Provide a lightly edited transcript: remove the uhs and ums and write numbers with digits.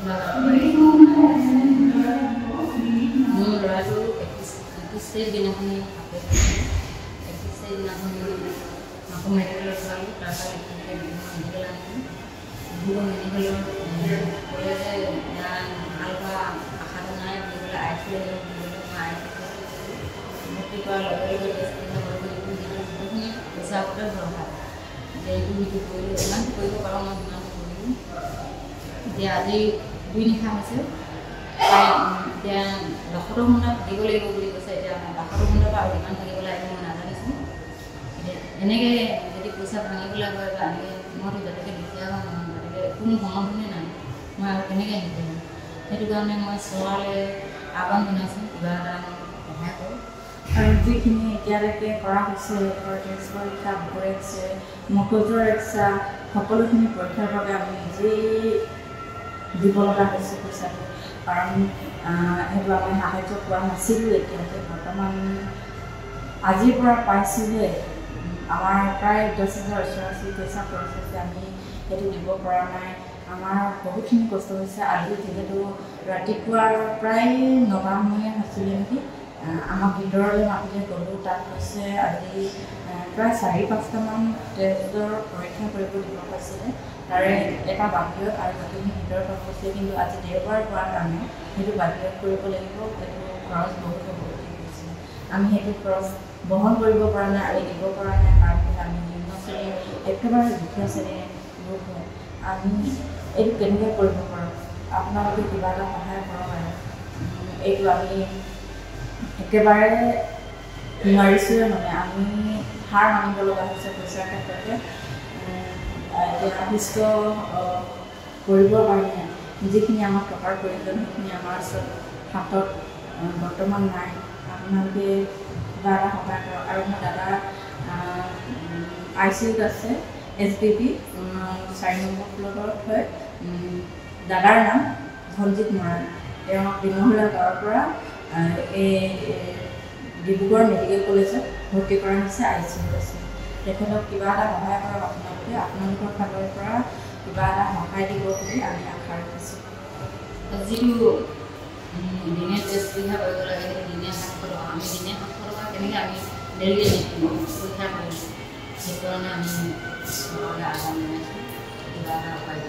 মোৰ ল'ৰাটো 21 দিনাখনি আকৌ মেডিকেলত চালোঁ তাৰপৰা মেডিকেল আনিলোঁ ক'লে যে ভাল হোৱা আশাটো নাই বুলি ক'লে আইচি ভৰ্তি কৰাৰ লগে লগে বহুখিনি পইচা আগতে দৰকাৰ যে এইটো সিটো কৰিলোঁ ইমান কৰিব পাৰোঁ মই সিমান কৰিলোঁ এতিয়া আজি 2 নিশা হৈছে এতিয়া 10 ঘণ্টা দিব লাগিব বুলি কৈছে এতিয়া 10 ঘণ্টাৰ পৰা আৰু কিমান থাকিব লাগিব মই নাজানিছোঁ এতিয়া এনেকৈ যদি পইচা ভাঙিবলৈ হয় বা এনেকৈ মইতো যাতে দুখীয়া হোৱা নহয় গতিকে কোনো সমাধানে নাই মই আৰু কেনেকৈ নিদিম সেইটো কাৰণে মই চৰকাৰলৈ আহ্বান জনাইছোঁ কিবা এটা সহায় কৰোঁ আৰু যিখিনি এতিয়ালৈকে কৰা হৈছে টেক্স পৰীক্ষা পৰীক্ষা মগজুৰ এক্সাম সকলোখিনি পৰীক্ষাৰ বাবে আমি নিজেই দিব লগা হৈছে পইচাটো কাৰণ সেইটো আমি সাহায্য পোৱা নাছিলোঁ এতিয়ালৈকে বৰ্তমান আজিৰ পৰা পাইছোঁহে আমাৰ প্ৰায় 10,000 ওচৰা-ওচৰি পইচা খৰচ হৈছে আমি সেইটো দিব পৰা নাই আমাৰ বহুতখিনি কষ্ট হৈছে আজি যিহেতু ৰাতিপুৱাৰ প্ৰায় 9টা সময়ে হৈছিলে নেকি আমাক ভিতৰলৈ মাতিলে গ'লোঁ তাত হৈছে আজি প্ৰায় 4-5টামান টেষ্টৰ পৰীক্ষা কৰিব দিব কৈছিলে তাৰে এটা বাহিৰত আৰু বাকীখিনি ভিতৰত হৈছিলে কিন্তু আজি দেওবাৰ হোৱাৰ কাৰণে সেইটো বাহিৰত কৰিব লাগিব সেইটো খৰচ বহুত হ'ব বুলি কৈছিলে আমি সেইটো খৰচ বহন কৰিব পৰা নাই আৰু দিব পৰা নাই কাৰণ আমি নিম্ন শ্ৰেণীৰ একেবাৰে দুখীয়া শ্ৰেণীৰ লোক হয় আমি এইটো কেনেকৈ কৰিব পাৰোঁ আপোনালোকে কিবা এটা সহায় কৰক আৰু এইটো আমি একেবাৰে নোৱাৰিছোঁৱে মানে আমি হাৰ মানিব লগা হৈছে পইচাৰ ক্ষেত্ৰতে এতিয়া সুস্থ কৰিবৰ কাৰণে যিখিনি আমাক টকাৰ প্ৰয়োজন সেইখিনি আমাৰ ওচৰত হাতত বৰ্তমান নাই আপোনালোকে কিবা এটা সহায় কৰক আৰু মোৰ দাদা ICUত আছে SBP 4 নম্বৰ ফ্ল'ৰত হয় দাদাৰ নাম ধনজিত মৰাণ তেওঁ ডিমহলা গাঁৱৰ পৰা এই ডিব্ৰুগড় মেডিকেল কলেজত ভৰ্তি কৰা হৈছে ICUত আছে তেখেতক কিবা এটা সহায় কৰক আপোনালোকৰ ফালৰ পৰা কিবা এটা সহায় দিব বুলি আমি আশা ৰাখিছোঁ যিটো দিনে টেষ্ট পৰীক্ষা কৰিব লাগে দিনে 700 টকা আমি দিনে 700 টকা কেনেকৈ আমি ডেইলি পৰীক্ষা কৰিম সেইকাৰণে আমি চৰকাৰলৈ আহ্বান জনাইছোঁ কিবা এটা উপায়